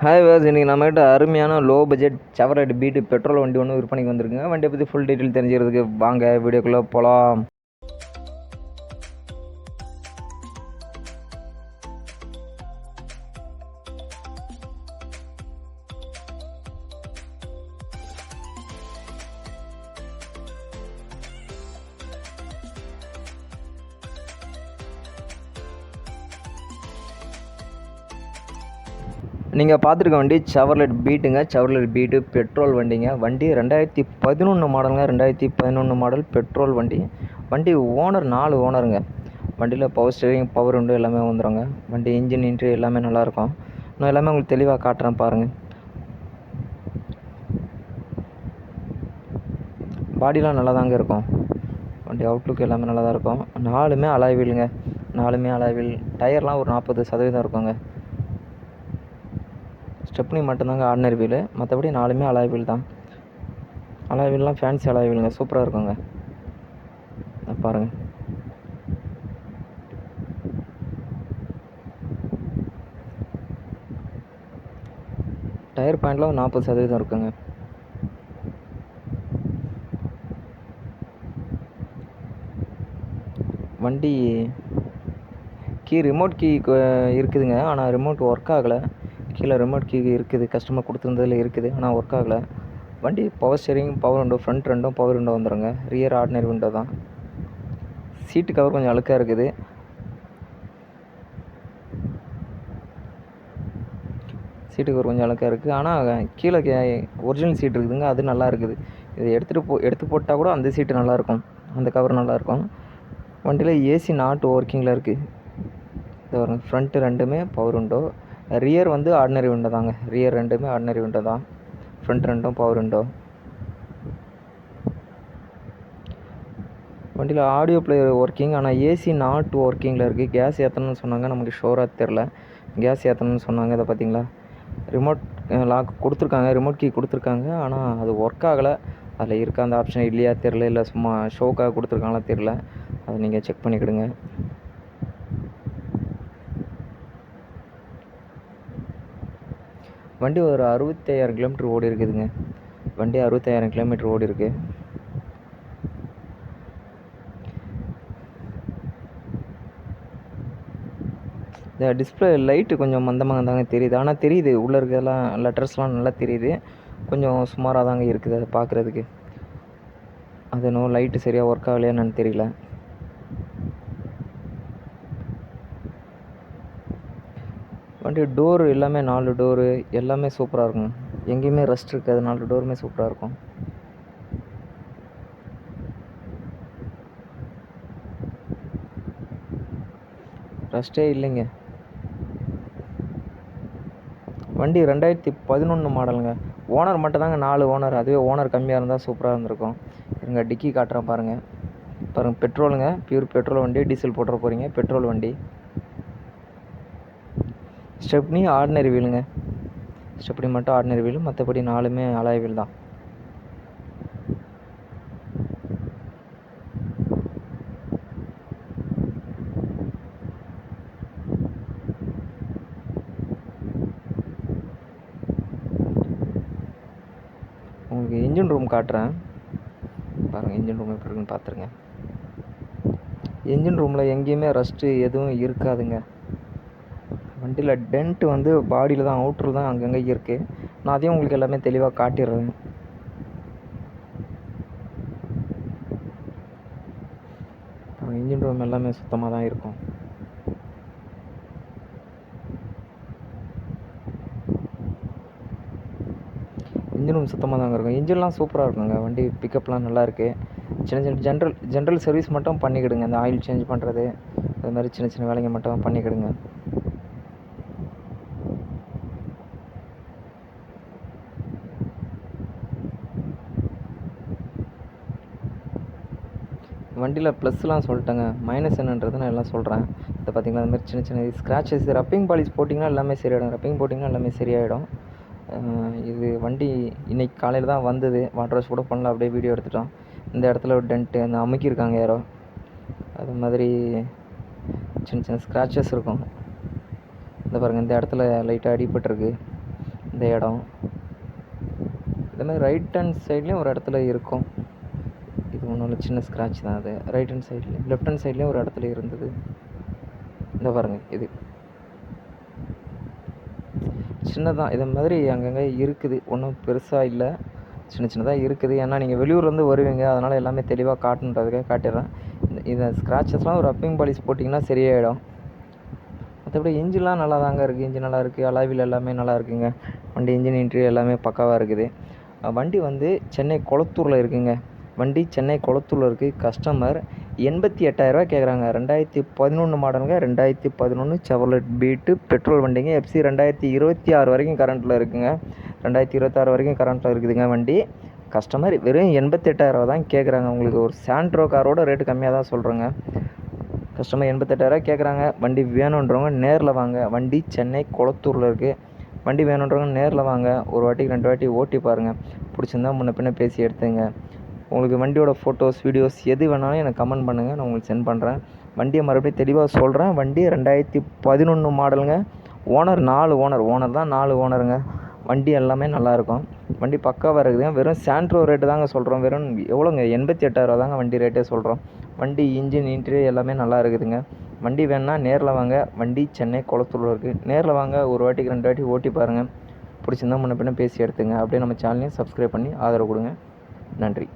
Hi was, இன்றைக்கி நம்மகிட்ட அருமையான low budget Chevrolet Beat petrol வண்டி ஒன்று விற்பனைக்கு வந்திருக்குங்க. வண்டியை பற்றி ஃபுல் டீட்டெயில் தெரிஞ்சுக்கிறதுக்கு வாங்க வீடியோக்குள்ளே போகலாம். நீங்கள் பார்த்துருக்க வண்டி செவர்லெட் பீட்டுங்க. செவர்லெட் பீட்டு பெட்ரோல் வண்டிங்க. வண்டி 2011 மாடலுங்க. 2011 மாடல் பெட்ரோல் வண்டி. வண்டி ஓனர் 4 ஓனருங்க. வண்டியில் பவர் ஸ்டீரிங், பவர் விண்டோ எல்லாமே வந்துடுங்க. வண்டி இன்ஜின் இன்ட்ரி எல்லாமே நல்லாயிருக்கும். நான் எல்லாமே உங்களுக்கு தெளிவாக காட்டுறேன் பாருங்கள். பாடிலாம் நல்லா தாங்க இருக்கும். வண்டி அவுட்லுக் எல்லாமே நல்லா தான் இருக்கும். 4மே அலாய் வீலுங்க. 4மே அலாய் வீல். டயர்லாம் ஒரு 40% இருக்குங்க. ஸ்டெப்னி மட்டும்தாங்க ஆர்டினரி வீலு, மற்றபடி 4மே அலாய் வீல் தான். அலாய் வீல்லாம் ஃபேன்சி அலாய் வீலுங்க, சூப்பராக இருக்குங்க. பாருங்கள். டயர் பாயிண்ட்லாம் 40% இருக்குங்க. வண்டி ரிமோட் கீ இருக்குதுங்க, ஆனால் ரிமோட் ஒர்க் ஆகலை. கீழே ரிமோட் கீ இருக்குது, கஸ்டமர் கொடுத்துருந்ததில் இருக்குது, ஆனால் ஒர்க் ஆகலை. வண்டி power steering, power window, front ரெண்டும் பவர் விண்டோ வந்துடுங்க. ரியர் ஆர்டினரி விண்டோ தான். சீட்டு கவர் கொஞ்சம் அழுக்காக இருக்குது. சீட்டு கவர் கொஞ்சம் அழுக்காக இருக்குது, ஆனால் கீழே ஒரிஜினல் சீட் இருக்குதுங்க, அது நல்லா இருக்குது. இதை எடுத்து போட்டால் கூட அந்த சீட்டு நல்லாயிருக்கும், அந்த கவர் நல்லாயிருக்கும். வண்டியில் ஏசி நாட் ஒர்க்கிங்கில் இருக்குது. இது வரும். ஃப்ரண்ட்டு ரெண்டுமே பவர் விண்டோ, ரியர் வந்து ஆர்டினரி விண்டோ தாங்க. ரியர் ரெண்டுமே ஆர்டினரி விண்டோ தான். ஃப்ரண்ட் ரெண்டும் பவர் விண்டோ. வண்டியில் ஆடியோ பிளேயர் ஒர்க்கிங், ஆனால் ஏசி நாட் ஒர்க்கிங்கில் இருக்குது. கேஸ் ஏற்றணும்னு சொன்னாங்க, நமக்கு ஷோராக தெரில. கேஸ் ஏற்றணும்னு சொன்னாங்க. இதை பார்த்தீங்களா, ரிமோட் லாக் கொடுத்துருக்காங்க, ரிமோட் கீ கொடுத்துருக்காங்க, ஆனால் அது ஒர்க் ஆகலை. அதில் இருக்க அந்த ஆப்ஷன் இல்லையா தெரில, இல்லை சும்மா ஷோக்காக கொடுத்துருக்காங்களா தெரில. அதை நீங்கள் செக் பண்ணிக்கிடுங்க. வண்டி ஒரு 65,000 கிலோமீட்டர் ஓடி இருக்குதுங்க. வண்டி 65,000 கிலோமீட்டர் ஓடி இருக்கு. இந்த டிஸ்பிளே லைட்டு கொஞ்சம் மந்தமாக தாங்க தெரியுது, ஆனால் தெரியுது உள்ளே இருக்கிறதெல்லாம் லெட்டர்ஸ்லாம் நல்லா தெரியுது. கொஞ்சம் சுமாராக தாங்க இருக்குது அதை பார்க்குறதுக்கு. அது இன்னும் லைட்டு சரியாக ஒர்க் ஆகலையான்னு தெரியல. வண்டி டோரு எல்லாமே 4 டோரு எல்லாமே சூப்பராக இருக்குங்க. எங்கேயுமே ரஸ்ட் இருக்காது, 4 டோருமே சூப்பராக இருக்கும். ரஸ்ட்டே இல்லைங்க. வண்டி 2011 மாடலுங்க. ஓனர் மட்டும் தாங்க 4 ஓனர். அதுவே ஓனர் கம்மியாக இருந்தால் சூப்பராக இருந்திருக்கும். இருங்க டிக்கி காட்டுறேன் பாருங்கள். பெட்ரோலுங்க, பியூர் பெட்ரோல் வண்டி. டீசல் போட்டுற போகிறீங்க, பெட்ரோல் வண்டி. ஸ்டெப்னி ஆர்டினரி வீலுங்க. ஸ்டெப்னி மட்டும் ஆர்டினரி வீல், மற்றபடி 4மே அலாய் வீல் தான். உங்களுக்கு இன்ஜின் ரூம் காட்டுறேன் பாருங்கள். இன்ஜின் ரூம் எப்படி இருக்குன்னு பார்த்துருங்க. இன்ஜின் ரூமில் எங்கேயுமே ரஸ்ட்டு எதுவும் இருக்காதுங்க. வண்டியில் டென்ட்டு வந்து பாடியில் தான், அவுட்ரு தான் அங்கங்கே இருக்குது. நான் அதையும் உங்களுக்கு எல்லாமே தெளிவாக காட்டிடுறேன். இன்ஜின் ரூம் எல்லாமே சுத்தமாக தான் இருக்கும். இன்ஜின் ரூம் சுத்தமாக தாங்க இருக்கும். இன்ஜின்லாம் சூப்பராக இருக்குங்க. வண்டி பிக்கப்லாம் நல்லா இருக்குது. சின்ன ஜென்ரல் சர்வீஸ் மட்டும் பண்ணிக்கிடுங்க. இந்த ஆயில் சேஞ்ச் பண்ணுறது, அது மாதிரி சின்ன வேலைங்க மட்டும் பண்ணிக்கிடுங்க. வண்டியில் ப்ளஸ்லாம் சொல்லிட்டேங்க, மைனஸ் என்னன்றது நான் எல்லாம் சொல்கிறேன். இதை பார்த்தீங்கன்னா அது மாதிரி சின்ன ஸ்க்ராச்சஸ். ரப்பிங் பாலிஷ் போட்டிங்கன்னா எல்லாமே சரியாயிடும். ரப்பிங் போட்டிங்கன்னா எல்லாமே சரியாயிடும். இது வண்டி இன்றைக்கி காலையில் தான் வந்தது. வாட்டர் வாஷ் கூட பண்ணல, அப்படியே வீடியோ எடுத்துட்டோம். இந்த இடத்துல ஒரு டென்ட்டு அந்த அமுக்கியிருக்காங்க யாரோ, அது மாதிரி சின்ன ஸ்க்ராச்சஸ் இருக்கும். இந்த பாருங்கள், இந்த இடத்துல லைட்டாக அடிபட்டிருக்கு. இந்த இடம். இதே மாதிரி ரைட் ஹேண்ட் சைட்லேயும் ஒரு இடத்துல இருக்கும். இது ஒன்றும் இல்லை, சின்ன ஸ்க்ராட்ச் தான் அது. ரைட் ஹேண்ட் சைட்லேயும் லெஃப்ட் ஹேண்ட் சைட்லேயும் ஒரு இடத்துல இருந்தது. இந்த பாருங்கள், இது சின்னதாக இது மாதிரி அங்கங்கே இருக்குது. ஒன்றும் பெருசாக இல்லை, சின்ன சின்னதாக இருக்குது. ஏன்னா நீங்கள் வெளியூர்லேருந்து வருவீங்க, அதனால் எல்லாமே தெளிவாக காட்டுன்றதுக்காக காட்டிடுறேன். இந்த ஸ்க்ராச்சஸ்லாம் ஒரு ரப்பிங் பாலிஷ் போட்டிங்கன்னா சரியாயிடும். மற்றபடி இன்ஜின்லாம் நல்லா தாங்க இருக்குது. இன்ஜின் நல்லா இருக்குது, அலாவில் எல்லாமே நல்லா இருக்குங்க. வண்டி இன்ஜின் இன்டீரியர் எல்லாமே பக்காவாக இருக்குது. வண்டி வந்து சென்னை கொளத்தூரில் இருக்குங்க. வண்டி சென்னை கொளத்தூரில் இருக்குது. கஸ்டமர் 88,000 கேட்குறாங்க. 2011 மாடலுங்க. 2011 செவர்லெட் பீட்டு பெட்ரோல் வண்டிங்க. எஃப்சி 2026 வரைக்கும் கரண்ட்டில் இருக்குங்க. 2026 வரைக்கும் கரண்ட்டில் இருக்குதுங்க வண்டி. கஸ்டமர் வெறும் 88,000 தான் கேட்குறாங்க. உங்களுக்கு ஒரு சாண்ட்ரோ காரோட ரேட்டு கம்மியாக தான் சொல்கிறேங்க. கஸ்டமர் 88,000 கேட்குறாங்க. வண்டி வேணுன்றவங்க நேரில் வாங்க. வண்டி சென்னை கொளத்தூரில் இருக்குது. வண்டி வேணுன்றவங்க நேரில் வாங்க. ஒரு வாட்டிக்கு 2 வாட்டி ஓட்டி பாருங்கள். பிடிச்சிருந்தா முன்ன பின்ன பேசி எடுத்துங்க. உங்களுக்கு வண்டியோட ஃபோட்டோஸ் வீடியோஸ் எது வேணாலும் எனக்கு கமெண்ட் பண்ணுங்கள், நான் உங்களுக்கு சென்ட் பண்ணுறேன். வண்டியை மறுபடியும் தெளிவாக சொல்கிறேன். வண்டி 2011 மாடலுங்க. ஓனர் 4 ஓனர் தான் 4 ஓனருங்க. வண்டி எல்லாமே நல்லாயிருக்கும். வண்டி பக்காவாக இருக்குதுங்க. வெறும் சாண்ட்ரோ ரேட்டு தாங்க சொல்கிறோம். வெறும் எவ்வளோங்க, 88,000 தாங்க வண்டி ரேட்டே சொல்கிறோம். வண்டி இன்ஜின் இன்டீரியர் எல்லாமே நல்லா இருக்குதுங்க. வண்டி வேணுன்னா நேரில் வாங்க. வண்டி சென்னை கொளத்தூரில் இருக்குது. நேரில் வாங்க. ஒரு வாட்டிக்கு 2 வாட்டி ஓட்டி பாருங்கள். பிடிச்சிருந்தா முன்ன பின்ன பேசி எடுத்துங்க. அப்படியே நம்ம சேனலையும் சப்ஸ்கிரைப் பண்ணி ஆதரவு கொடுங்க. நன்றி.